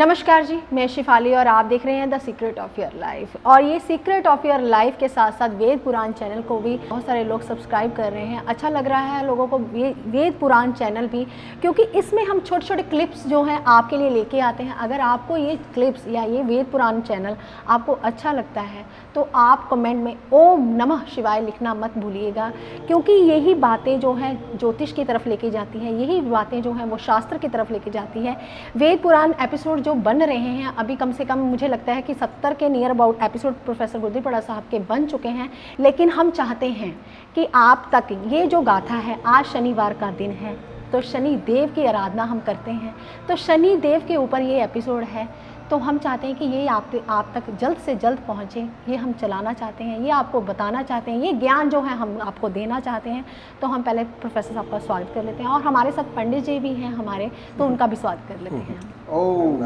नमस्कार जी, मैं शिफाली और आप देख रहे हैं the secret of your life. और ये सीक्रेट ऑफ योर लाइफ के साथ साथ वेद पुराण चैनल को भी बहुत सारे लोग सब्सक्राइब कर रहे हैं। अच्छा लग रहा है लोगों को वेद पुराण चैनल भी, क्योंकि इसमें हम छोटे छोटे क्लिप्स जो हैं आपके लिए लेके आते हैं। अगर आपको ये क्लिप्स या ये वेद पुराण चैनल आपको अच्छा लगता है तो आप कमेंट में ओम नमः शिवाय लिखना मत भूलिएगा, क्योंकि यही बातें जो हैं ज्योतिष की तरफ लेके जाती हैं, यही बातें जो हैं वो शास्त्र की तरफ लेके जाती है। वेद पुराण एपिसोड जो बन रहे हैं अभी कम से कम मुझे लगता है कि 70 के नियर अबाउट एपिसोड प्रोफेसर गुरुदेवपड़ा साहब के बन चुके हैं। लेकिन हम चाहते हैं कि आप तक ये जो गाथा है, आज शनिवार का दिन है तो शनि देव की आराधना हम करते हैं, तो शनि देव के ऊपर ये एपिसोड है, तो हम चाहते हैं कि ये आप तक जल्द से जल्द पहुँचे। ये हम चलाना चाहते हैं, ये आपको बताना चाहते हैं, ये ज्ञान जो है हम आपको देना चाहते हैं। तो हम पहले प्रोफेसर साहब का स्वागत कर लेते हैं और हमारे साथ पंडित जी भी हैं हमारे, तो उनका भी स्वागत कर लेते हैं। ओम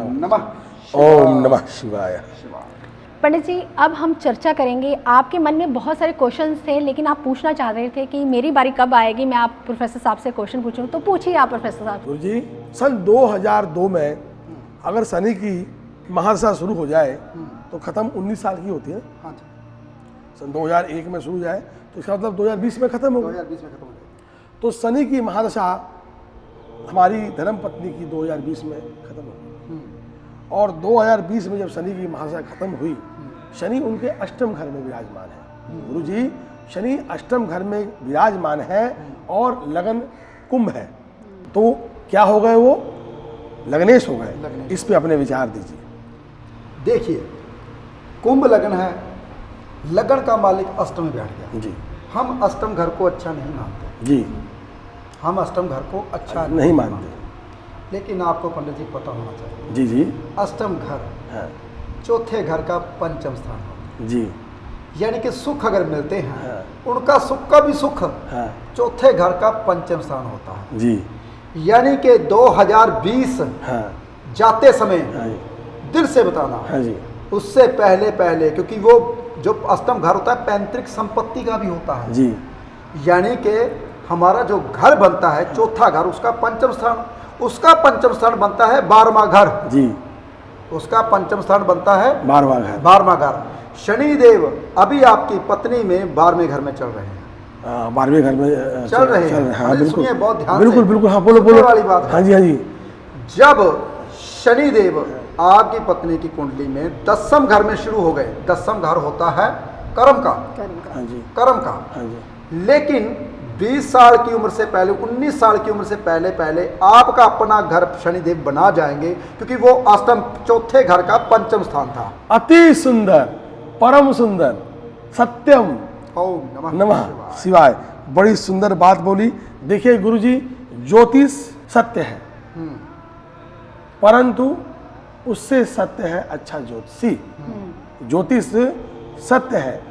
नमः शिवाय। पंडित जी, अब हम चर्चा करेंगे। आपके मन में बहुत सारे क्वेश्चंस थे, लेकिन आप पूछना चाह रहे थे कि मेरी बारी कब आएगी, मैं आप प्रोफेसर साहब से क्वेश्चन पूछूं, तो पूछिए आप प्रोफेसर साहब। गुरु जी, सन 2002 में अगर शनि की महादशा शुरू हो जाए तो खत्म 19 साल की होती है। हाँ, सन 2001 में शुरू जाए तो इसका मतलब 2020 में खत्म हो गई। 2020 में खत्म हो गया। तो शनि की महादशा हमारी धर्म पत्नी की 2020 में खत्म हो गई, और 2020 में जब शनि की महादशा खत्म हुई, शनि उनके अष्टम घर में विराजमान है। गुरु जी, शनि अष्टम घर में विराजमान है और लगन कुंभ है, तो क्या हो गए वो? लगनेश हो गए। इस पे अपने विचार दीजिए। देखिए, कुंभ लगन है, लगन का मालिक अष्टम में बैठ गया जी हम अष्टम घर को अच्छा नहीं मानते। जी हम अष्टम घर को अच्छा नहीं मानते। लेकिन आपको पंडित जी पता होना चाहिए, जी जी अष्टम घर हाँ चौथे घर का पंचम स्थान होता जी है। यानी कि सुख अगर मिलते हैं, हाँ। उनका सुख का भी सुख हाँ चौथे घर का पंचम स्थान होता है। जी यानी कि 2020 हाँ जाते समय हाँ दिल से बताना, हाँ जी उससे पहले, क्योंकि वो जो अष्टम घर होता है पैतृक संपत्ति का भी होता है। जी यानी कि हमारा जो घर बनता है चौथा घर, उसका पंचम स्थान, उसका पंचम स्थान बनता है 12वां घर। जी उसका पंचम स्थान बनता है 12वां घर। 12वां घर। शनि देव अभी आपकी पत्नी में 12वें घर में चल रहे हैं। 12वें घर में चल रहे हैं। हाँ बिल्कुल, सुनिए बहुत ध्यान बिल्कुल से। बिल्कुल, हाँ बोलो वाली बात है। हाँ जी हाँ जी। जब शनि देव आपकी पत्नी की कुंडली में 10वें घर में शुरू हो गए, 10वां घर होता है कर्म का, हाँ जी कर्म का। हाँ जी। लेकिन 20 साल की उम्र से पहले, 19 साल की उम्र से पहले आपका अपना घर शनिदेव बना जाएंगे, क्योंकि वो अष्टम चौथे घर का पंचम स्थान था। अति सुंदर, परम सुंदर, सत्यम ओम नमः शिवाय। बड़ी सुंदर बात बोली। देखिए गुरुजी, ज्योतिष सत्य है, परंतु उससे सत्य है अच्छा ज्योतिषी। ज्योतिष सत्य है,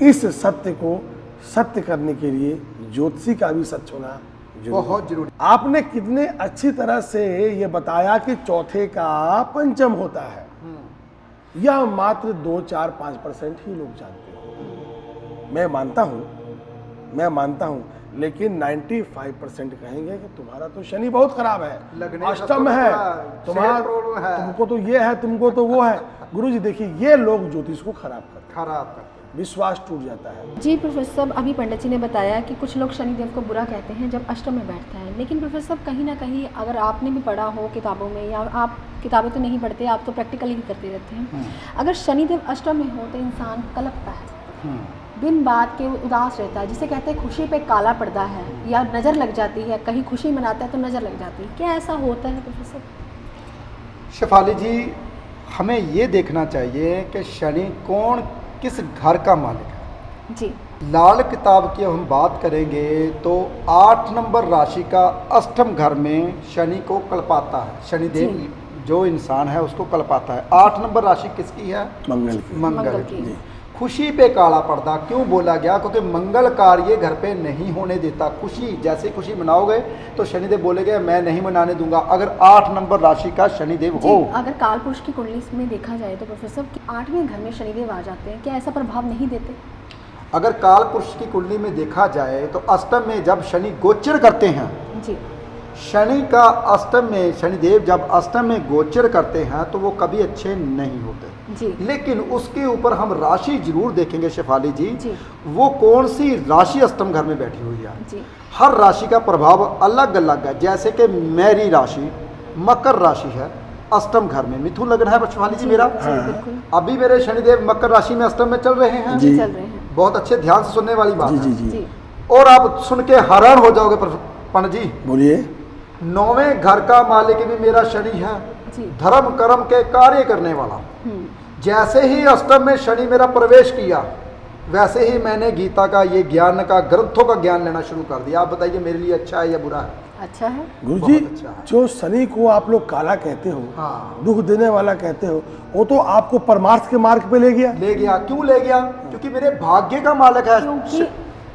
इस सत्य को सत्य करने के लिए ज्योतिषी का भी सच होना बहुत जरूरी। आपने कितने अच्छी तरह से ये बताया कि चौथे का पंचम होता है। यह मात्र 2-4-5% ही लोग जानते हैं। मैं मानता हूँ, लेकिन 95% कहेंगे कि तुम्हारा तो शनि बहुत खराब है, अष्टम है, तुमको तो ये है, तुमको तो वो है। गुरुजी देखिए, ये लोग ज्योतिष को खराब करते हैं, विश्वास टूट जाता है। जी प्रोफेसर साहब, अभी पंडित जी ने बताया कि कुछ लोग शनिदेव को बुरा कहते हैं जब अष्टम में बैठता है, लेकिन प्रोफेसर साहब कहीं ना कहीं अगर आपने भी पढ़ा हो किताबों में, या आप किताबें तो नहीं पढ़ते, आप तो प्रैक्टिकली ही करते रहते हैं, अगर शनिदेव अष्टम में हो तो इंसान कलपता है, दिन बात के उदास रहता है, जिसे कहते हैं खुशी पे काला पड़ता है, या नज़र लग जाती है, कहीं खुशी मनाता है तो नज़र लग जाती है। क्या ऐसा होता है प्रोफेसर? शेफाली जी, हमें ये देखना चाहिए कि शनि कौन किस घर का मालिक है। जी, लाल किताब की हम बात करेंगे तो 8 नंबर राशि का अष्टम घर में शनि को कल्पाता है। शनिदेव जो इंसान है उसको कल्पाता है। 8 नंबर राशि किसकी है? मंगल की। खुशी पे काला पर्दा क्यों बोला गया? क्योंकि मंगल कार्य घर पे नहीं होने देता। खुशी, जैसे खुशी मनाओगे तो शनिदेव बोलेगे मैं नहीं मनाने दूंगा, अगर 8 नंबर राशि का शनिदेव हो। अगर काल पुरुष की कुंडली में देखा जाए तो प्रोफेसर 8वें घर में शनिदेव आ जाते हैं, क्या ऐसा प्रभाव नहीं देते? अगर काल पुरुष की कुंडली में देखा जाए तो अष्टम में जब शनि गोचर करते हैं जी, शनि का अष्टम में, शनिदेव जब अष्टम में गोचर करते हैं तो वो कभी अच्छे नहीं होते जी। लेकिन उसके ऊपर हम राशि जरूर देखेंगे शेफाली जी, जी। वो कौन सी राशि अष्टम घर में बैठी हुई है। जी। हर राशि का प्रभाव अलग अलग है। जैसे कि मेरी राशि मकर राशि है, अष्टम घर में मिथुन लग्न है शेफाली जी मेरा। जी, बिल्कुल अभी मेरे शनिदेव मकर राशि में अष्टम में चल रहे हैं। जी। चल रहे हैं। बहुत अच्छे ध्यान से सुनने वाली बात जी है। जी जी जी और आप सुन के हैरान हो जाओगे पंडित जी, बोलिए। 9वें घर का मालिक भी मेरा शनि है, जी। धर्म कर्म के कार्य करने वाला। जैसे ही अष्टम में शनि मेरा प्रवेश किया वैसे ही मैंने गीता का ये ज्ञान का, ग्रंथों का ज्ञान लेना शुरू कर दिया। आप बताइए मेरे लिए अच्छा है या बुरा है? अच्छा है। गुरुजी, बहुत अच्छा है। जो शनि को आप लोग काला कहते हो, हाँ। दुख देने वाला कहते हो, वो तो आपको परमार्थ के मार्ग पे ले गया। ले गया। क्यों ले गया? क्योंकि मेरे भाग्य का मालिक है।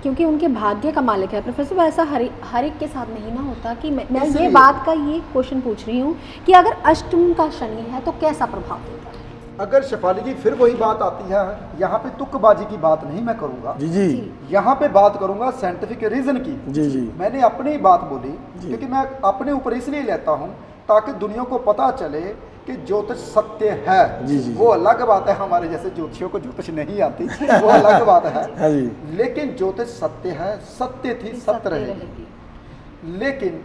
क्योंकि उनके भाग्य का मालिक है प्रोफेसर। ऐसा हर एक के साथ नहीं ना होता कि मैं ये इसलिए- बात का ये क्वेश्चन पूछ रही हूँ कि अगर अष्टम का शनि है तो कैसा प्रभाव देता है? अगर शेफाली जी फिर वही बात आती है, यहाँ पे तुकबाजी की बात नहीं मैं करूँगा, जी जी यहाँ पे बात करूँगा साइंटिफिक रीजन की। जी जी मैंने अपनी बात बोली क्योंकि मैं अपने ऊपर इसलिए लेता हूँ ताकि दुनिया को पता चले कि ज्योतिष सत्य है। जी, जी। वो अलग बात है, हमारे जैसे ज्योतिषियों को ज्योतिष नहीं आती, वो अलग बात हाँ है। जी। लेकिन ज्योतिष सत्य है, सत्य थी सत्य रहेगी। लेकिन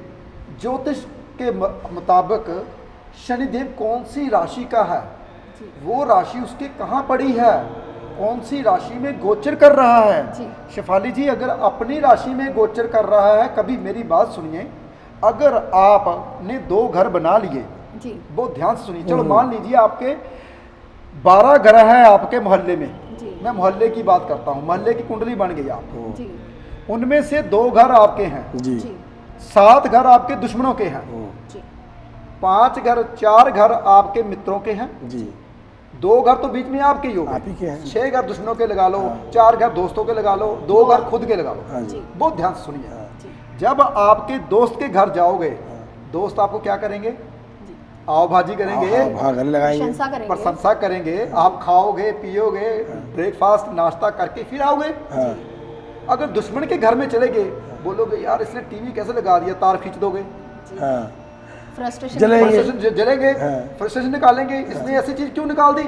ज्योतिष के मुताबिक शनिदेव कौन सी राशि का है, वो राशि उसके कहाँ पड़ी है, कौन सी राशि में गोचर कर रहा है। जी। शेफाली जी अगर अपनी राशि में गोचर कर रहा है, कभी मेरी बात सुनिए, अगर आपने 2 घर बना लिए, जी। बहुत ध्यान से सुनिए, चलो मान लीजिए आपके 12 घर हैं आपके मोहल्ले में, जी। मैं मोहल्ले की बात करता हूँ, मोहल्ले की कुंडली बन गई आप, जी। उनमें से 2 घर आपके हैं, जी जी। 7 घर आपके दुश्मनों के हैं, जी। 5 घर 4 घर आपके मित्रों के हैं, जी 2 घर तो बीच में आपके ही हो आप ही के हैं। 6 घर दुश्मनों के लगा लो, 4 घर दोस्तों के लगा लो, 2 घर खुद के लगा लो। हाँ जी। बहुत ध्यान से सुनिए, जी। जब आपके दोस्त के घर जाओगे, दोस्त आपको क्या करेंगे? आओ भाजी करेंगे, हाँ गले लगाएंगे। प्रशंसा करेंगे। प्रशंसा करेंगे, आप खाओगे पियोगे, ब्रेकफास्ट नाश्ता करके फिर आओगे। हाँ अगर दुश्मन के घर में चले गए, बोलोगे यार इसने टीवी कैसे लगा दिया, तार खींच दोगे, हाँ फ्रस्ट्रेशन जलेंगे। फ्रस्ट्रेशन जलेंगे, हाँ। फ्रस्ट्रेशन निकालेंगे, इसने ऐसी चीज क्यों निकाल दी,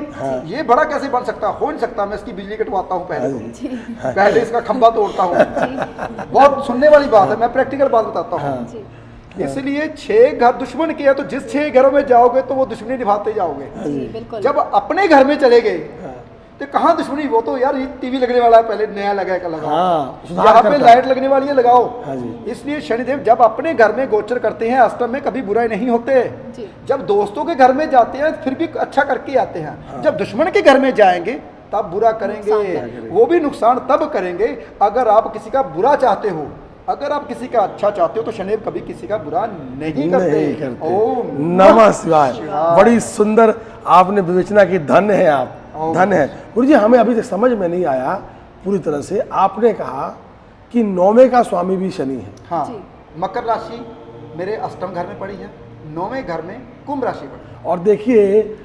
ये बड़ा कैसे बन सकता, हो नहीं सकता, मैं इसकी बिजली कटवाता हूँ पहले, जी। पहले इसका खंभा तोड़ता हूँ। बहुत सुनने वाली बात है, मैं प्रैक्टिकल बात बताता हूँ। जी। इसलिए 6 घर दुश्मन के है, तो जिस 6 घरों में जाओगे तो वो दुश्मनी निभाते जाओगे। जी बिल्कुल। जब अपने घर में चले गए तो कहाँ दुश्मनी, वो तो यार ये टीवी लगने वाला है, पहले नया लगाएगा लगाओ, हाँ, सुधार यहाँ पे करता है। लाइट लगने वाली है लगाओ। हाँ जी। इसलिए शनिदेव जब अपने घर में गोचर करते हैं अष्टम में कभी बुराई नहीं होते। जी। जब दोस्तों के घर में जाते हैं फिर भी अच्छा करके आते हैं, जब दुश्मन के घर में जाएंगे तब बुरा करेंगे, वो भी नुकसान तब करेंगे। अगर आप किसी का बुरा चाहते हो, अगर आप किसी का अच्छा चाहते हो तो शनिदेव कभी किसी का बुरा नहीं करते। ओम नमः शिवाय। बड़ी सुंदर आपने विवेचना की, धन्य है आप, धन्य है। गुरुजी हमें अभी तक समझ में नहीं आया पूरी तरह से, आपने कहा कि 9वें का स्वामी भी शनि है। हाँ, जी। मकर राशि मेरे अष्टम घर में पड़ी है, 9वें घर में कुंभ राशि पड़ी है। और देखिए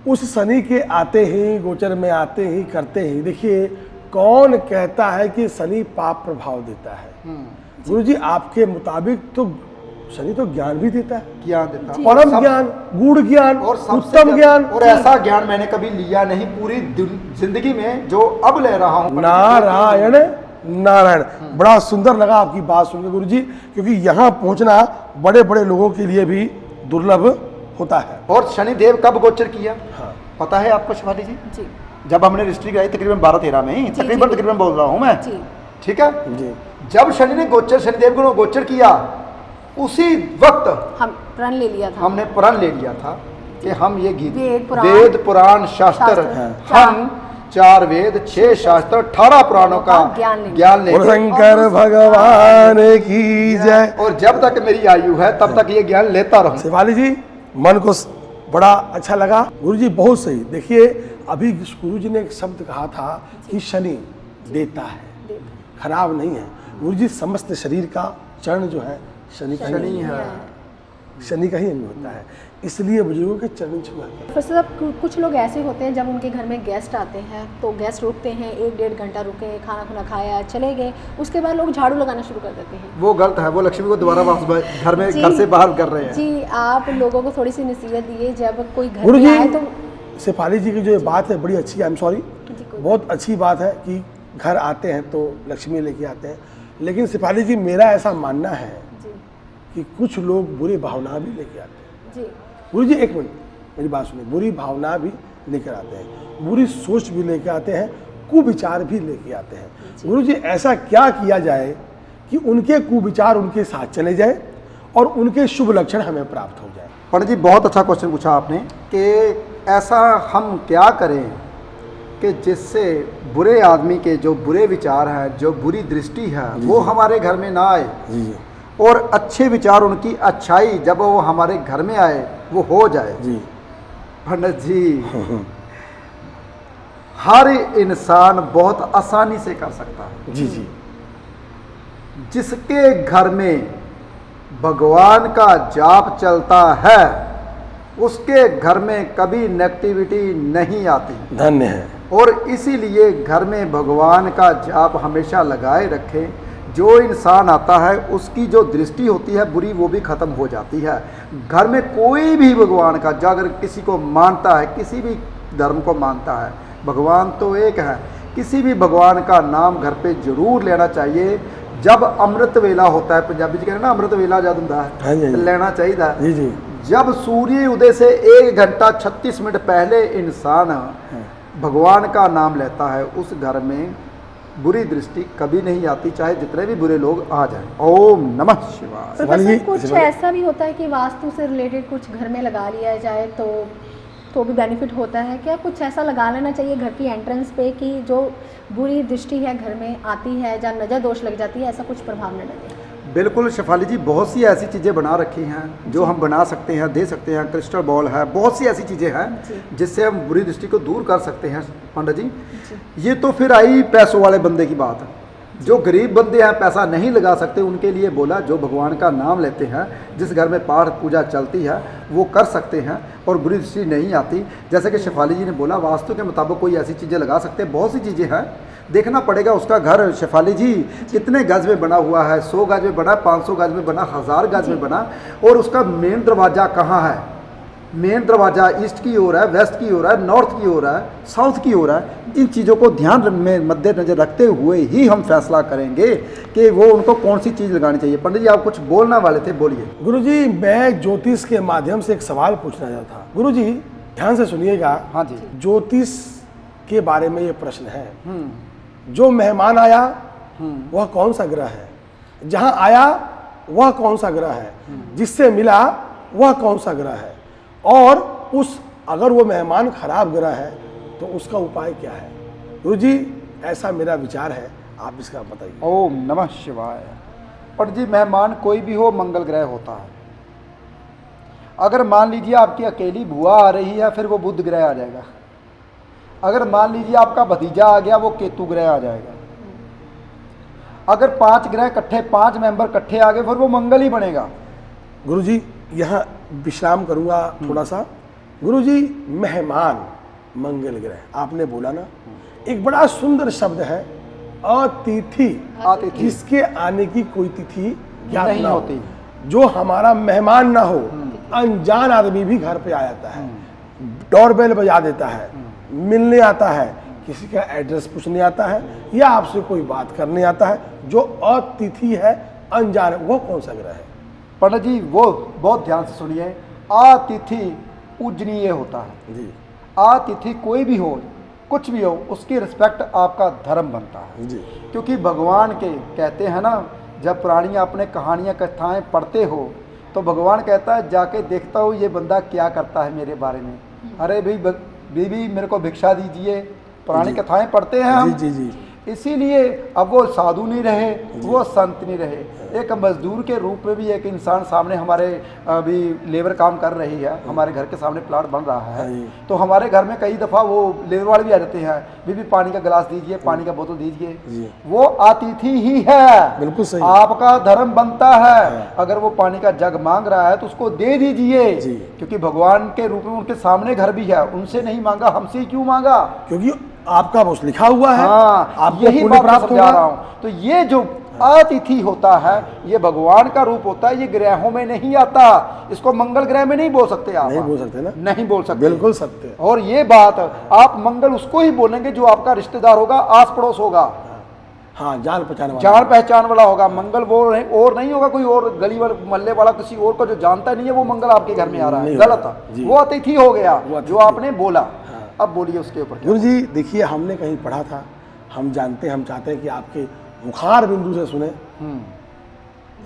उस शनि के आते ही, गोचर में आते ही, करते ही, देखिए कौन कहता है कि शनि पाप प्रभाव देता है। गुरुजी आपके मुताबिक तो शनि तो ज्ञान भी देता है, ज्ञान देता है। परम ज्ञान, गूढ़ ज्ञान, और सबसे उत्तम ज्ञान। और ऐसा ज्ञान मैंने कभी लिया नहीं पूरी जिंदगी में जो अब ले रहा हूँ। नारायण नारायण। बड़ा सुंदर लगा आपकी बात सुनकर गुरुजी, क्योंकि यहाँ पहुँचना बड़े बड़े लोगों के लिए भी दुर्लभ होता है। और शनिदेव कब गोचर किया हाँ। पता है आपको शिवाली जी? जी। जब हमने रजिस्ट्री कराई तकरीबन 12-13 में, जी, तकरीबन बोल रहा हूँ मैं, जी। ठीक है। जी जब शनि ने गोचर, शनिदेव को गोचर किया, उसी वक्त हम प्रण ले लिया था। हमने प्रण ले लिया था कि हम ये गीत वेद पुराण शास्त्र, हम 4 वेद 6 शास्त्र 18 पुराणों का ज्ञान लेंगे। शंकर भगवान की जय। और जब तक मेरी आयु है तब तक ये ज्ञान लेता रहूं। शिवाली जी मन को बड़ा अच्छा लगा। गुरुजी बहुत सही। देखिए अभी गुरुजी ने एक शब्द कहा था कि शनि देता है, खराब नहीं है। गुरुजी समस्त शरीर का चरण जो है शनि शनि है। शनि का ही अंग होता है, इसलिए बुजुर्गों के चरण छुआ करें। प्रोफेसर साहब, कुछ लोग ऐसे होते हैं जब उनके घर में गेस्ट आते हैं तो गेस्ट रुकते हैं, 1-1.5 घंटा रुके, खाना खुना खाया, चले गए, उसके बाद लोग झाड़ू लगाना शुरू कर देते हैं। वो गलत है, वो लक्ष्मी को दोबारा वापस घर में, घर से बाहर कर रहे हैं। जी, आप लोगों को थोड़ी सी नसीहत दिए, जब कोई घर गुरु में आए जी, तो शेफाली जी की जो ये बात है बड़ी अच्छी है, आई एम सॉरी, बहुत अच्छी बात है कि घर आते हैं तो लक्ष्मी लेके आते हैं, लेकिन शेफाली जी मेरा ऐसा मानना है जी कि कुछ लोग बुरी भावना भी लेके आते हैं। जी गुरु जी एक मिनट मेरी बात सुनिए, बुरी भावना भी लेकर आते हैं, बुरी सोच भी लेके आते हैं, कुविचार भी लेके आते हैं। गुरु जी ऐसा क्या किया जाए कि उनके कुविचार उनके साथ चले जाए और उनके शुभ लक्षण हमें प्राप्त हो जाए? पंडित जी बहुत अच्छा क्वेश्चन पूछा आपने कि ऐसा हम क्या करें कि जिससे बुरे आदमी के जो बुरे विचार हैं, जो बुरी दृष्टि है, वो हमारे घर में ना आए, जी और अच्छे विचार, उनकी अच्छाई जब वो हमारे घर में आए वो हो जाए। जी पंडित जी हर इंसान बहुत आसानी से कर सकता है। जी जी जिसके घर में भगवान का जाप चलता है उसके घर में कभी नेगेटिविटी नहीं आती। धन्य है। और इसीलिए घर में भगवान का जाप हमेशा लगाए रखें। जो इंसान आता है उसकी जो दृष्टि होती है बुरी, वो भी खत्म हो जाती है। घर में कोई भी भगवान का, जो अगर किसी को मानता है, किसी भी धर्म को मानता है, भगवान तो एक है, किसी भी भगवान का नाम घर पे जरूर लेना चाहिए। जब अमृत वेला होता है, पंजाबी जी कहते हैं ना अमृत वेला जब होता हाँ है जी, हाँ जी। लेना चाहिए। जी जी जब सूर्य उदय से 1 घंटा 36 मिनट पहले इंसान भगवान का नाम लेता है, उस घर में बुरी दृष्टि कभी नहीं आती, चाहे जितने भी बुरे लोग आ जाएं। ओम नमः शिवाय। प्रोफेसर, कुछ ऐसा भी होता है कि वास्तु से रिलेटेड कुछ घर में लगा लिया जाए तो भी बेनिफिट होता है क्या? कुछ ऐसा लगा लेना चाहिए घर की एंट्रेंस पे कि जो बुरी दृष्टि है घर में आती है, जहाँ नज़र दोष लग जाती है, ऐसा कुछ प्रभाव न डले? बिल्कुल शेफाली जी, बहुत सी ऐसी चीज़ें बना रखी हैं जो हम बना सकते हैं, दे सकते हैं। क्रिस्टल बॉल है, बहुत सी ऐसी चीज़ें हैं जिससे हम बुरी दृष्टि को दूर कर सकते हैं। पंडित जी, ये तो फिर आई पैसों वाले बंदे की बात है। जो गरीब बंदे हैं, पैसा नहीं लगा सकते, उनके लिए बोला जो भगवान का नाम लेते हैं, जिस घर में पाठ पूजा चलती है, वो कर सकते हैं और बुरी दृष्टि नहीं आती। जैसे कि शेफाली जी ने बोला, वास्तु के मुताबिक कोई ऐसी चीज़ें लगा सकते हैं। बहुत सी चीज़ें हैं, देखना पड़ेगा उसका घर शेफाली जी कितने गज में बना हुआ है। 100 गज में बना, 500 गज में बना, 1000 गज में बना, और उसका मेन दरवाज़ा कहाँ है। मेन दरवाज़ा ईस्ट की ओर है, वेस्ट की ओर है, नॉर्थ की ओर है, साउथ की ओर है। इन चीज़ों को ध्यान में मद्देनजर रखते हुए ही हम फैसला करेंगे कि वो उनको कौन सी चीज़ लगानी चाहिए। पंडित जी आप कुछ बोलना वाले थे, बोलिए। गुरुजी, मैं ज्योतिष के माध्यम से एक सवाल पूछना चाहता था। गुरुजी ध्यान से सुनिएगा। हाँ जी। ज्योतिष के बारे में ये प्रश्न है, जो मेहमान आया वह कौन सा ग्रह है, जहां आया वह कौन सा ग्रह है, जिससे मिला वह कौन सा ग्रह है, और उस अगर वो मेहमान खराब ग्रह है तो उसका उपाय क्या है? गुरुजी ऐसा मेरा विचार है, आप इसका बताइए। ओम नमः शिवाय। पंडित जी, मेहमान कोई भी हो, मंगल ग्रह होता है। अगर मान लीजिए आपकी अकेली बुआ आ रही है, फिर वो बुध ग्रह आ जाएगा। अगर मान लीजिए आपका भतीजा आ गया, वो केतु ग्रह आ जाएगा। अगर 5 ग्रह इकट्ठे, 5 मेंबर इकट्ठे आ गए, फिर वो मंगल ही बनेगा। गुरुजी यहाँ विश्राम करूंगा थोड़ा सा। गुरुजी, मेहमान मंगल ग्रह आपने बोला ना, एक बड़ा सुंदर शब्द है अतिथि। अतिथि जिसके आने की कोई तिथि ज्ञात नहीं ना होती। जो हमारा मेहमान ना हो, अनजान आदमी भी घर पे आ जाता है, डोरबेल बजा देता है, मिलने आता है, किसी का एड्रेस पूछने आता है, या आपसे कोई बात करने आता है, जो अतिथि है, अनजान, वो कौन सा ग्रह है? पंडित जी वो बहुत ध्यान से सुनिए। अतिथि पूजनीय होता है जी अतिथि कोई भी हो, कुछ भी हो, उसकी रिस्पेक्ट आपका धर्म बनता है जी। क्योंकि भगवान के कहते हैं ना, जब प्राणियाँ अपने कहानियाँ कथाएं पढ़ते हो तो भगवान कहता है जाके देखता हूँ ये बंदा क्या करता है मेरे बारे में। अरे भाई बीबी मेरे को भिक्षा दीजिए, पुरानी कथाएं पढ़ते हैं हम। जी जी जी। इसीलिए अब वो साधु नहीं रहे, वो संत नहीं रहे, एक मजदूर के रूप में भी एक इंसान सामने हमारे अभी लेबर काम कर रही है, हमारे घर के सामने प्लाट बन रहा है, तो हमारे घर में कई दफ़ा वो लेबर वाले भी आ जाते हैं, बीबी पानी का गिलास दीजिए, पानी का बोतल दीजिए, वो अतिथि ही है। बिल्कुल सही। आपका धर्म बनता है, अगर वो पानी का जग मांग रहा है तो उसको दे दीजिए, क्योंकि भगवान के रूप में उनके सामने घर भी है, उनसे नहीं मांगा, हमसे क्यों मांगा? क्योंकि आपका बस लिखा हुआ है। हाँ, आपको यही बात प्राप्त समझा रहा हूँ। तो ये जो अतिथि होता है, ये भगवान का रूप होता है, ये ग्रहों में नहीं आता, इसको मंगल ग्रह में नहीं बोल सकते आप। नहीं बोल सकते ना, नहीं बोल सकते, बिल्कुल सत्य। और ये बात आप मंगल उसको ही बोलेंगे जो आपका रिश्तेदार होगा, आस पड़ोस होगा, हाँ, जान पहचान वाला, जान पहचान वाला होगा। मंगल वो और नहीं होगा कोई और गली वाला मल्ले वाला किसी और को जो जानता नहीं है वो मंगल आपके घर में आ रहा है, गलत। वो अतिथि हो गया जो आपने बोला। अब बोलिए उसके ऊपर। गुरु जी देखिए, हमने कहीं पढ़ा था, हम जानते हैं, हम चाहते हैं कि आपके मुखार बिंदु से सुने।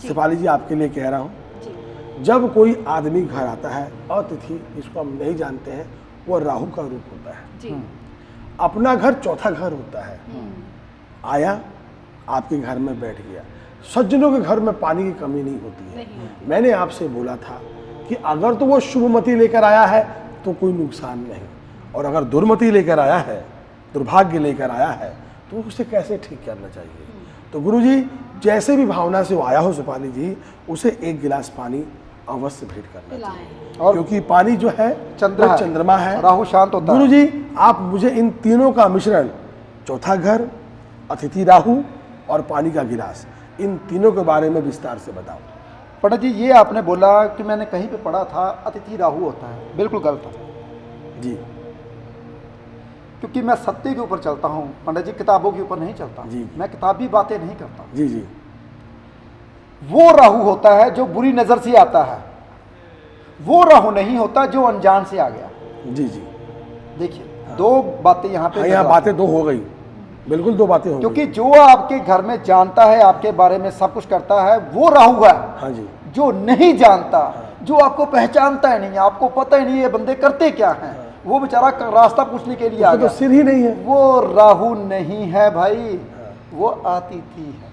शिफाली जी आपके लिए कह रहा हूँ, जब कोई आदमी घर आता है अतिथि, इसको हम नहीं जानते हैं, वो राहु का रूप होता है। अपना घर चौथा घर होता है। आया, आपके घर में बैठ गया। सज्जनों के घर में पानी की कमी नहीं होती है। मैंने आपसे बोला था कि अगर तो वो शुभमति लेकर आया है तो कोई नुकसान नहीं, और अगर दुर्मति लेकर आया है, दुर्भाग्य लेकर आया है, तो उसे कैसे ठीक करना चाहिए। तो गुरुजी जैसे भी भावना से वो आया हो शिफाली जी, उसे एक गिलास पानी अवश्य भेंट करना चाहिए, और क्योंकि पानी जो है चंद्रमा है, राहु शांत होता है। गुरुजी आप मुझे इन तीनों का मिश्रण, चौथा घर, अतिथि राहु और पानी का गिलास, इन तीनों के बारे में विस्तार से बताओ। पंडित जी ये आपने बोला कि मैंने कहीं पे पढ़ा था अतिथि राहु होता है, बिल्कुल गलत है जी, क्योंकि मैं सत्य के ऊपर चलता हूँ पंडित जी, किताबों के ऊपर नहीं चलता जी। मैं किताबी बातें नहीं करता जी जी। वो राहु होता है जो बुरी नजर से आता है, वो राहु नहीं होता जो अनजान से आ गया। जी जी। देखिए दो बातें यहाँ पे, यहाँ बातें दो हो गई, बिल्कुल दो बातें हो क्योंकि जो आपके घर में जानता है, आपके बारे में सब कुछ करता है, वो राहु है। हाँ जी। जो नहीं जानता, जो आपको पहचानता ही नहीं, आपको पता ही नहीं ये बंदे करते क्या हैं, वो बेचारा रास्ता पूछने के लिए आ गया, तो सिर ही नहीं है, वो राहु नहीं है भाई, वो अतिथि है।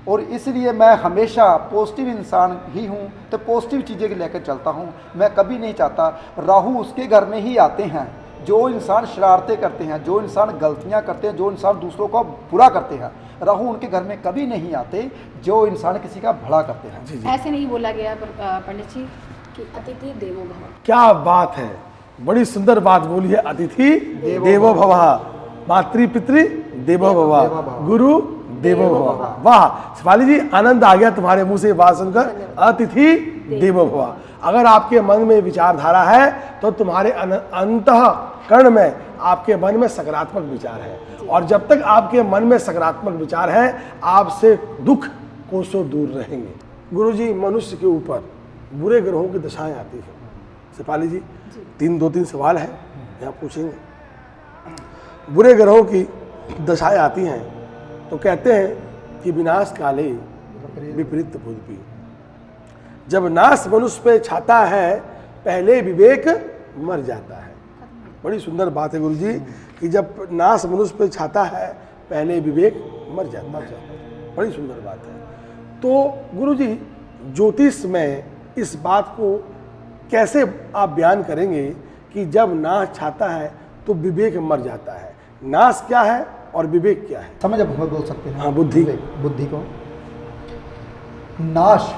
और इसलिए मैं हमेशा पॉजिटिव इंसान ही हूँ, तो पॉजिटिव चीज़ें लेकर चलता हूँ। मैं कभी नहीं चाहता राहु उसके घर में ही आते हैं जो इंसान शरारतें करते हैं, जो इंसान गलतियाँ करते हैं, जो इंसान दूसरों को बुरा करते हैं। राहु उनके घर में कभी नहीं आते जो इंसान किसी का भला करते हैं। जी जी। ऐसे नहीं बोला गया पंडित जी कि अतिथि देवो भव। क्या बात है, बड़ी सुंदर बात बोली है। अतिथि देवो भवः, मातृपितृ देवो भवः, गुरु देवो भवः। वाह शिफाली जी, आनंद आ गया तुम्हारे मुंह से बात सुनकर, अतिथि देवो भवः। अगर आपके मन में विचारधारा है तो तुम्हारे अंतःकरण में, आपके मन में सकारात्मक विचार है, और जब तक आपके मन में सकारात्मक विचार है, आपसे दुख कोसों दूर रहेंगे। गुरुजी मनुष्य के ऊपर बुरे ग्रहों की दशाएं आती हैं। शिफाली जी दो तीन सवाल है यहाँ पूछेंगे। बुरे ग्रहों की दशाएं आती हैं तो कहते हैं कि विनाश काले विपरीत बुद्धि। जब नाश मनुष्य पे छाता है, पहले विवेक मर जाता है। बड़ी सुंदर बात है गुरुजी कि जब नाश मनुष्य पे छाता है, पहले विवेक मर जाता है। बड़ी सुंदर बात है। तो गुरुजी ज्योतिष में इस बात को कैसे आप बयान करेंगे कि जब नाश छाता है तो विवेक मर जाता है? नाश क्या है और विवेक क्या है? समझ अब बोल सकते हैं। हाँ, बुद्धि। बुद्धि को नाश,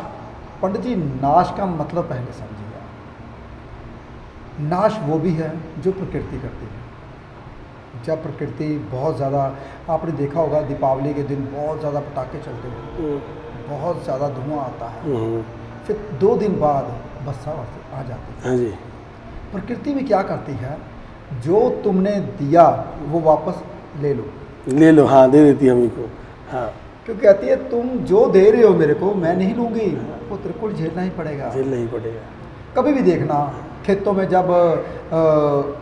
पंडित जी नाश का मतलब पहले समझिए। नाश वो भी है जो प्रकृति करती है। जब प्रकृति बहुत ज़्यादा, आपने देखा होगा दीपावली के दिन बहुत ज़्यादा पटाखे चलते हैं, बहुत ज़्यादा धुआं आता है, फिर 2 दिन बाद बरसात आ जाती है। हाँ जी। प्रकृति में क्या करती है, जो तुमने दिया वो वापस ले लो। हाँ, दे देती है हमको। हाँ, क्यों कहती है तुम जो दे रहे हो मेरे को मैं नहीं लूँगी, वो तेरे को झेलना ही पड़ेगा। झेलना ही पड़ेगा। कभी भी देखना खेतों में जब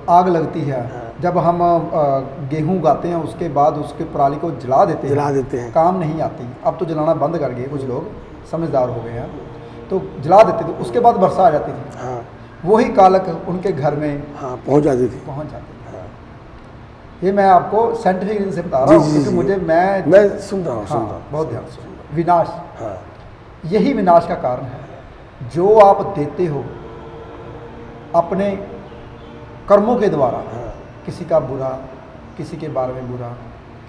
आग लगती है, जब हम गेहूं उगाते हैं, उसके बाद उसके पराली को जला देते हैं, काम नहीं आती। अब तो जलाना बंद कर गए, कुछ लोग समझदार हो गए हैं, तो जला देते थे, उसके बाद वर्षा आ जाती थी। हाँ, वही कालक उनके घर में हाँ पहुँच जाती थी। पहुँच जाती थी। ये मैं आपको साइंटिफिक रीजन से बता रहा जी, हूँ, जी, क्योंकि जी। मुझे मैं सुन रहा हूँ, सुन रहा हाँ, हूँ। बहुत ध्यान से विनाश, हाँ यही विनाश का कारण है। जो आप देते हो अपने कर्मों के द्वारा, हाँ किसी का बुरा, किसी के बारे में बुरा,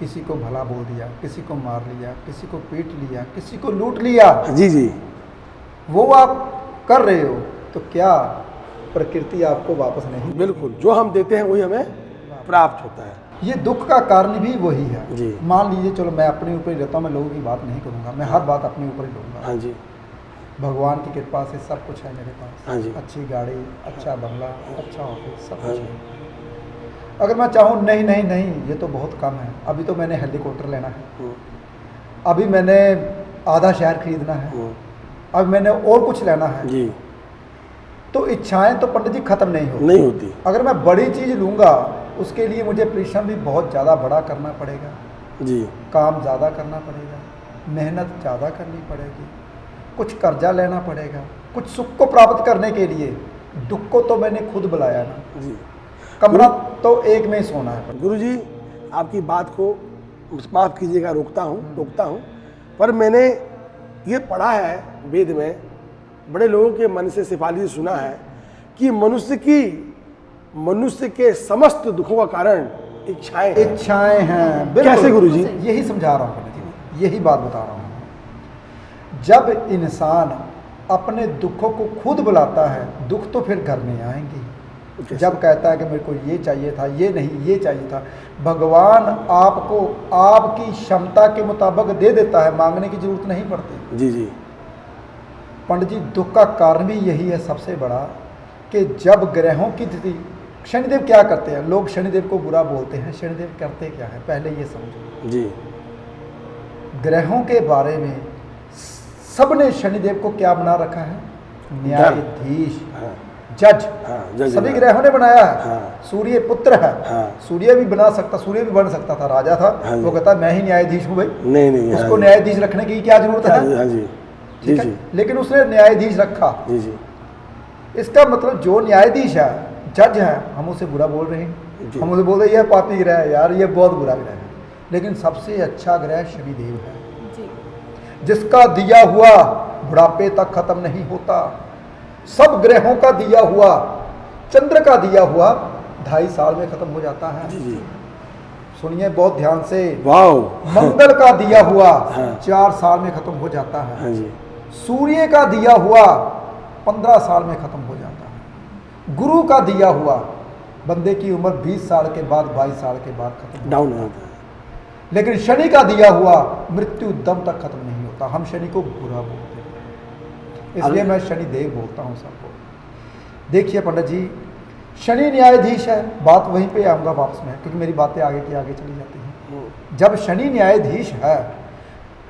किसी को भला बोल दिया, किसी को मार लिया, किसी को पीट लिया, किसी को लूट लिया, जी जी वो आप कर रहे हो, तो क्या प्रकृति आपको वापस नहीं? बिल्कुल, जो हम देते हैं वही हमें प्राप्त होता है। ये दुख का कारण भी वही है। जी। मान लीजिए, चलो मैं अपने ऊपर ही रहता हूँ, मैं लोगों की बात नहीं करूँगा, मैं हर बात अपने ऊपर ही लूँगा। हाँ जी, भगवान की कृपा से सब कुछ है मेरे पास। हाँ जी। अच्छी गाड़ी, अच्छा बंगला, अच्छा ऑफिस, सब हाँ कुछ जी। है। अगर मैं चाहूँ नहीं नहीं नहीं, ये तो बहुत कम है, अभी तो मैंने हेलीकॉप्टर लेना है, हम्म, अभी मैंने आधा शहर खरीदना है, हम्म, अब मैंने और कुछ लेना है, जी तो इच्छाएं तो पंडित जी खत्म नहीं होती। नहीं होती। अगर मैं बड़ी चीज़ लूँगा, उसके लिए मुझे परिश्रम भी बहुत ज़्यादा बड़ा करना पड़ेगा, जी काम ज़्यादा करना पड़ेगा, मेहनत ज़्यादा करनी पड़ेगी, कुछ कर्जा लेना पड़ेगा, कुछ सुख को प्राप्त करने के लिए। दुख को तो मैंने खुद बुलाया ना, जी। कमरा तो एक में ही सोना है। गुरुजी, आपकी बात को माफ़ कीजिएगा, रोकता हूँ, पर मैंने ये पढ़ा है वेद में, बड़े लोगों के मन से सिफारिश सुना है कि मनुष्य के समस्त दुखों का कारण इच्छाएं हैं। इच्छाएं हैं, बिल्कुल। कैसे गुरुजी? यही समझा रहा हूँ पंडित जी, यही बात बता रहा हूँ। जब इंसान अपने दुखों को खुद बुलाता है, दुख तो फिर घर में आएंगे। कैसे? जब कहता है कि मेरे को ये चाहिए था, ये नहीं, ये चाहिए था, भगवान आपको आपकी क्षमता के मुताबिक दे देता है, मांगने की जरूरत नहीं पड़ती। जी जी पंडित जी, दुख का कारण भी यही है सबसे बड़ा, कि जब ग्रहों की स्थिति, शनिदेव क्या करते हैं, लोग शनिदेव को बुरा बोलते हैं, शनिदेव करते क्या है, पहले ये समझो। जी ग्रहों के बारे में सबने शनिदेव को क्या बना रखा है, न्यायाधीश, हाँ जज, हाँ, जज सभी बना। ग्रहों ने बनाया है। हाँ। सूर्य पुत्र है, हाँ। सूर्य भी बना सकता, सूर्य भी बन सकता था, राजा था, हाँ जी। वो कहता मैं ही न्यायाधीश हूँ भाई, नहीं उसको हाँ न्यायाधीश रखने की क्या जरूरत जी, है, हाँ जी जी ठीक है, जी लेकिन उसने न्यायाधीश रखा। जी जी इसका मतलब जो न्यायाधीश है, जज है, हम उसे बुरा बोल रहे हैं, जी। हम उसे बोल रहे हैं यह पापी ग्रह है यार, ये बहुत बुरा ग्रह है, लेकिन सबसे अच्छा ग्रह शनिदेव है, जी जिसका दिया हुआ बुढ़ापे तक खत्म नहीं होता। सब ग्रहों का दिया हुआ, चंद्र का दिया हुआ 2.5 साल में खत्म हो जाता है। जी जी सुनिए बहुत ध्यान से, वाओ मंगल का दिया हुआ हाँ। 4 साल में खत्म हो जाता है, हाँ जी सूर्य का दिया हुआ 15 साल में खत्म हो जाता है, गुरु का दिया हुआ बंदे की उम्र 20 साल के बाद, 22 साल के बाद खत्म हो डाउन जाता है। होता है। लेकिन शनि का दिया हुआ मृत्यु दम तक खत्म नहीं होता। हम शनि को बुरा बोलते हैं, इसलिए मैं शनि देव बोलता हूँ सबको। देखिए पंडित जी, शनि न्यायाधीश है, बात वहीं पे आऊँगा वापस में, क्योंकि मेरी बातें आगे की आगे चली जाती हैं। जब शनि न्यायाधीश है,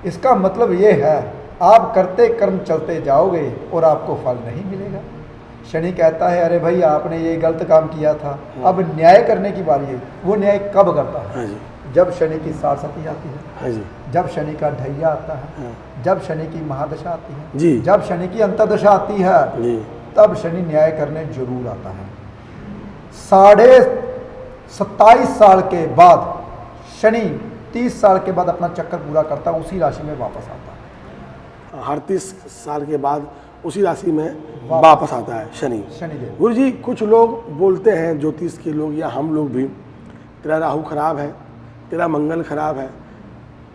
इसका मतलब ये है आप करते कर्म चलते जाओगे और आपको फल नहीं मिलेगा। शनि कहता है अरे भाई आपने ये गलत काम किया था, अब न्याय करने की बारी है। वो न्याय कब करता है? हाँ जी जब शनि की सारसती आती है, हाँ जी जब शनि का ढैया आता है, हाँ जब शनि की महादशा आती है, जी जब शनि की अंतर्दशा आती है, जी तब शनि न्याय करने जरूर आता है। 27.5 साल के बाद शनि 30 साल के बाद अपना चक्कर पूरा करता है, उसी राशि में वापस आता है। हर 30 साल के बाद उसी राशि में वापस आता है शनि। शनिदेव गुरु जी, कुछ लोग बोलते हैं, ज्योतिष के लोग या हम लोग भी, तेरा राहु खराब है, तेरा मंगल खराब है,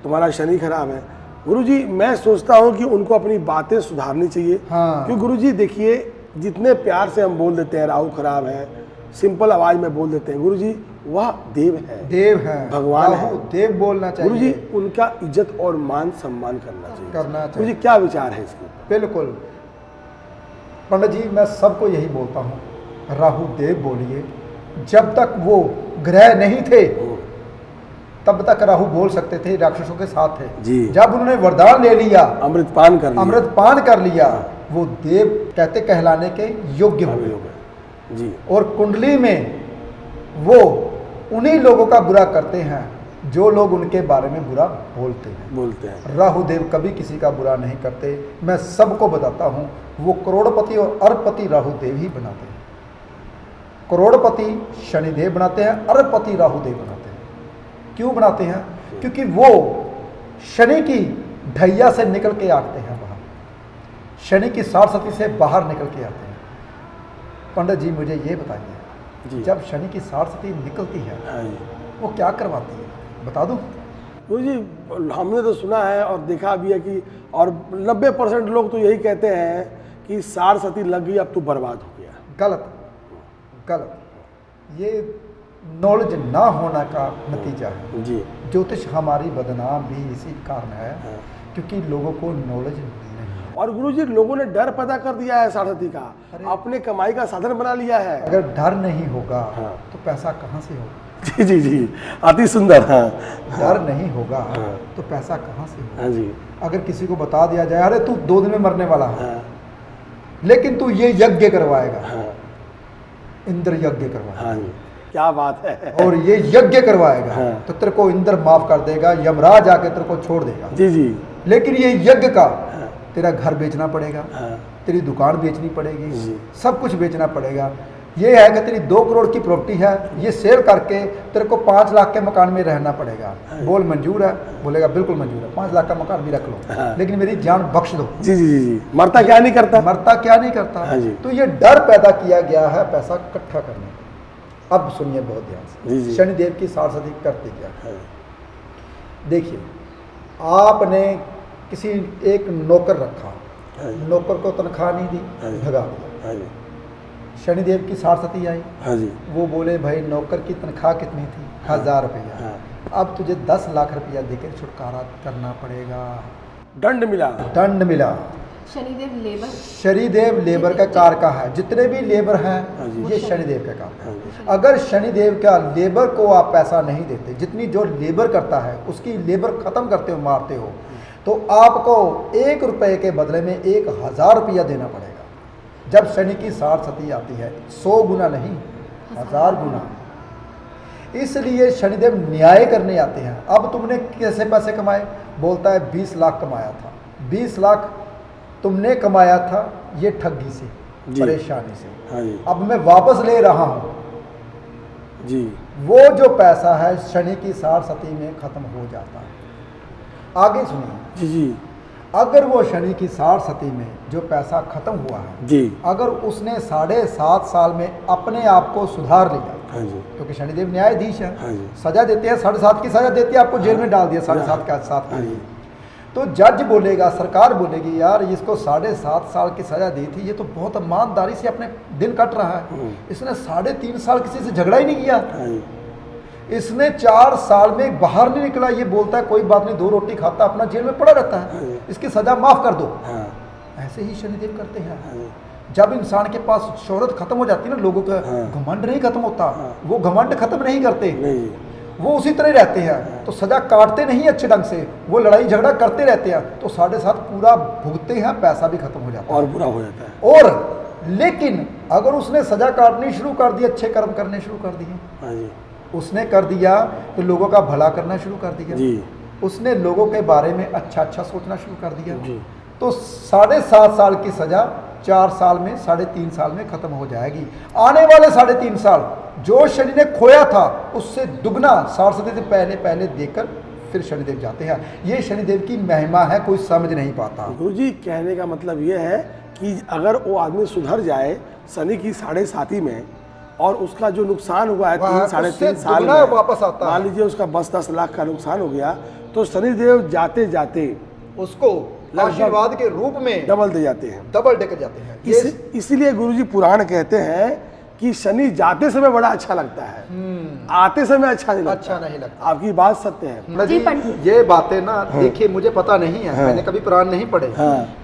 तुम्हारा शनि खराब है। गुरु जी, मैं सोचता हूँ कि उनको अपनी बातें सुधारनी चाहिए। हाँ। क्योंकि गुरु जी देखिए, जितने प्यार से हम बोल देते हैं राहु खराब है, सिंपल आवाज में बोल देते हैं, गुरु जी वह देव है, देव है, भगवान है। राहु देव बोलना चाहिए। गुरु जी उनका इज्जत और मान सम्मान करना चाहिए। करना गुरु जी चाहिए, क्या विचार है इसके ऊपर? बिल्कुल पंडित जी, मैं सबको यही बोलता हूँ, राहु देव बोलिए। जब तक वो ग्रह नहीं थे तब तक राहु बोल सकते थे, राक्षसों के साथ थे। जी। जब उन्होंने वरदान ले लिया, अमृत पान कर लिया। अमृत पान कर लिया, वो देव कहते कहलाने के योग्य हो अभी गए। हो गए। जी और कुंडली में वो उन्हीं लोगों का बुरा करते हैं जो लोग उनके बारे में बुरा बोलते हैं। बोलते हैं। राहु देव कभी किसी का बुरा नहीं करते। मैं सबको बताता हूँ, वो करोड़पति और अरबपति राहु देव ही बनाते हैं। करोड़पति शनिदेव बनाते हैं, अरबपति राहु देव बनाते हैं। क्यों बनाते हैं? क्योंकि वो शनि की ढैया से निकल के आते हैं बाहर, शनि की साढ़े से बाहर निकल के आते हैं। पंडित जी मुझे ये बताइए, जब शनि की साढ़े निकलती है वो क्या करवाती है, बता दूं? गुरु जी हमने तो सुना है और देखा भी है कि और 90% लोग तो यही कहते हैं कि साढ़े लग गई अब तो बर्बाद हो गया। गलत, गलत। ये नॉलेज ना होना का नतीजा है जी। ज्योतिष हमारी बदनाम भी इसी कारण है, क्योंकि लोगों को नॉलेज नहीं है। और गुरुजी लोगों ने डर पैदा कर दिया है साढ़े का, अपने कमाई का साधन बना लिया है। अगर डर नहीं होगा तो पैसा कहाँ से होगा? जी जी जी, अति सुंदर। हाँ, डर नहीं होगा तो पैसा कहाँ से होगा? हाँ जी। अगर किसी को बता दिया जाए अरे तू 2 दिन में मरने वाला है, लेकिन तू ये यज्ञ करवाएगा, इंद्र यज्ञ करवाएगा, हाँ जी, क्या बात है, और ये यज्ञ करवाएगा तो तेरे को इंद्र माफ कर देगा, यमराज आके तेरे को छोड़ देगा। जी जी। लेकिन ये यज्ञ का तेरा घर बेचना पड़ेगा, तेरी दुकान बेचनी पड़ेगी, सब कुछ बेचना पड़ेगा। ये है कि तेरी 2 करोड़ की प्रॉपर्टी है, ये सेल करके तेरे को 5 लाख के मकान में रहना पड़ेगा। बोल मंजूर है? बोलेगा बिल्कुल मंजूर है, 5 लाख का मकान भी रख लो, लेकिन मेरी जान बख्श दो। जी जी जी। मरता क्या नहीं करता, मरता क्या नहीं करता। तो ये डर पैदा किया गया है पैसा इकट्ठा करने का। अब सुनिए बहुत ध्यान से, शनिदेव की साढ़े करते क्या। देखिए, आपने किसी एक नौकर रखा, नौकर को तनख्वाह नहीं दी, भगा दिया, शनिदेव की साढ़े आई। हाँ जी। वो बोले भाई नौकर की तनख्वाह कितनी थी? 1000 रुपया। अब तुझे 10 लाख रुपया देकर छुटकारा करना पड़ेगा। दंड मिला, दंड मिला। शनिदेव लेबर, शनिदेव लेबर का कार का है, जितने भी लेबर हैं ये शनिदेव का काम है। अगर शनिदेव का लेबर को आप पैसा नहीं देते, जितनी जो लेबर करता है उसकी लेबर खत्म करते हो, मारते हो, तो आपको 1 रुपये के बदले में 1000 रुपया देना पड़ेगा। जब शनि की साढ़े आती है 100 गुना नहीं, 1000 गुना। इसलिए शनिदेव न्याय करने आते हैं। अब तुमने कैसे पैसे कमाए? बोलता है 20 लाख कमाया था। 20 लाख तुमने कमाया था ये ठगी से, परेशानी से। हाँ जी। अब मैं वापस ले रहा हूं जी। वो जो पैसा है शनि की साढ़े में खत्म हो जाता है। आगे सुनिए जी जी। अगर वो शनि की साढ़े में जो पैसा खत्म हुआ है जी, अगर उसने 7.5 साल में अपने आप को सुधार लिया, हाँ जी, क्योंकि शनिदेव न्यायाधीश है, हाँ जी, सजा देते हैं, 7.5 की सजा देती है, आपको जेल में डाल दिया 7.5 के लिए। तो जज बोलेगा, सरकार बोलेगी यार इसको 7.5 साल की सजा दी थी, ये तो बहुत ईमानदारी से अपने दिन कट रहा है, इसने 3.5 साल किसी से झगड़ा ही नहीं किया, इसने 4 साल में बाहर नहीं निकला, ये बोलता है कोई बात नहीं 2 रोटी खाता अपना जेल में पड़ा रहता है, इसकी सजा माफ कर दो। ऐसे ही शनिदेव करते हैं। जब इंसान के पास शोहरत खत्म हो जाती है ना, लोगों का घमंड नहीं खत्म होता, वो घमंड खत्म नहीं करते, वो उसी तरह रहते हैं, तो सजा काटते नहीं अच्छे ढंग से, वो लड़ाई झगड़ा करते रहते हैं, तो 7.5 पूरा भुगतते हैं, पैसा भी खत्म हो जाता है और बुरा हो जाता है। और लेकिन अगर उसने सजा काटनी शुरू कर दी, अच्छे कर्म करने शुरू कर दिए, उसने कर दिया तो लोगों का भला करना शुरू कर दिया, उसने लोगों के बारे में अच्छा अच्छा सोचना शुरू कर दिया, तो 7.5 साल की सजा 4 साल में, 3.5 साल में खत्म हो जाएगी। आने वाले 3.5 साल जो शनि ने खोया था उससे दुगना 7 से पहले देकर फिर शनिदेव जाते हैं। ये शनिदेव की महिमा है, कोई समझ नहीं पाता। गुरुजी कहने का मतलब ये है कि अगर वो आदमी सुधर जाए शनि की 7.5 में, और उसका जो नुकसान हुआ है 3-3.5 साल में वापस आता है, मान लीजिए उसका 10 लाख का नुकसान हो गया, तो शनिदेव जाते जाते उसको आशीर्वाद के रूप में डबल दे जाते हैं, डबल देकर जाते हैं। इसीलिए गुरुजी पुराण कहते हैं कि शनि जाते समय बड़ा अच्छा लगता है, आते समय अच्छा नहीं लगता। आपकी बात सत्य है जी। ये बातें ना देखिए मुझे पता नहीं है, मैंने कभी पुराण नहीं पढ़े,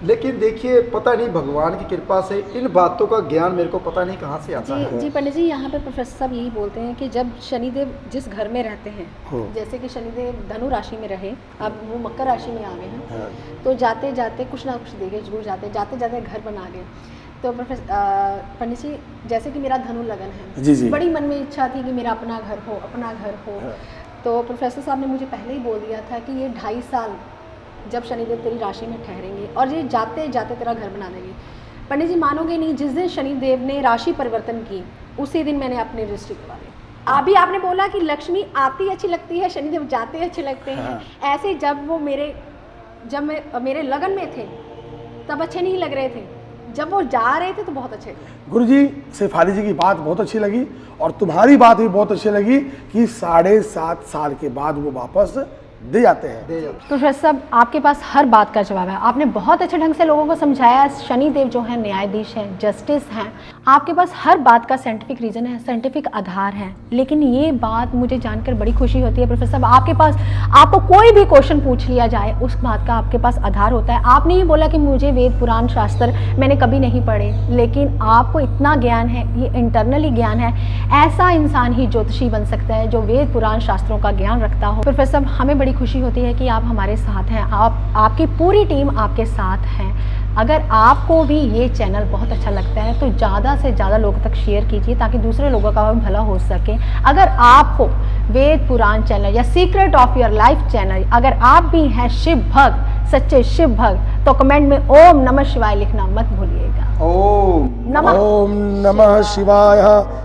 लेकिन देखिए पता नहीं भगवान की कृपा से इन बातों का ज्ञान मेरे को पता नहीं कहाँ से आता है। जी पंडित जी, यहाँ पे प्रोफेसर साहब यही बोलते हैं कि जब शनिदेव जिस घर में रहते हैं, जैसे कि शनिदेव धनु राशि में रहे, अब वो मकर राशि में आ गए हैं, तो जाते जाते कुछ ना कुछ देके जरूर जाते जाते घर बना गए। तो प्रोफेसर पंडित जी, जैसे कि मेरा धनु लगन है, जी जी, बड़ी मन में इच्छा थी कि मेरा अपना घर हो, अपना घर हो। तो प्रोफेसर साहब ने मुझे पहले ही बोल दिया था कि ये 2.5 साल जब शनिदेव तेरी राशि में ठहरेंगे और ये जाते जाते तेरा घर बना देंगे। पंडित जी मानोगे नहीं, जिस दिन शनिदेव ने राशि परिवर्तन की उसी दिन मैंने अपने रजिस्ट्री करवा ली। अभी आपने बोला कि लक्ष्मी आती अच्छी लगती है, शनिदेव जाते अच्छे लगते हैं। ऐसे जब वो मेरे लगन में थे तब अच्छे नहीं लग रहे थे, जब वो जा रहे थे तो बहुत अच्छे थे। गुरुजी, शेफाली जी की बात बहुत अच्छी लगी और तुम्हारी बात भी बहुत अच्छी लगी कि 7.5 साल के बाद वो वापस दे जाते हैं। प्रोफेसर साहब, आपके पास हर बात का जवाब है। आपने बहुत अच्छे ढंग से लोगों को समझाया। शनिदेव जो है न्यायाधीश हैं, जस्टिस हैं। आपके पास हर बात का साइंटिफिक रीज़न है, साइंटिफिक आधार है। लेकिन ये बात मुझे जानकर बड़ी खुशी होती है प्रोफेसर साहब, आपके पास आपको कोई भी क्वेश्चन पूछ लिया जाए उस बात का आपके पास आधार होता है। आपने ही बोला कि मुझे वेद पुराण शास्त्र मैंने कभी नहीं पढ़े, लेकिन आपको इतना ज्ञान है, ये इंटरनली ज्ञान है। ऐसा इंसान ही ज्योतिषी बन सकता है जो वेद पुराण शास्त्रों का ज्ञान रखता हो। प्रोफेसर साहब, हमें बड़ी खुशी होती है कि आप हमारे साथ हैं, आपकी पूरी टीम आपके साथ है। अगर आपको भी ये चैनल बहुत अच्छा लगता है तो ज़्यादा से ज़्यादा लोगों तक शेयर कीजिए ताकि दूसरे लोगों का भी भला हो सके। अगर आपको वेद पुराण चैनल या secret of your life channel, अगर आप भी हैं शिव भक्त, सच्चे शिव भक्त, तो कमेंट में ओम नमः शिवाय लिखना मत भूलिएगा। ओम नमः शिवाय।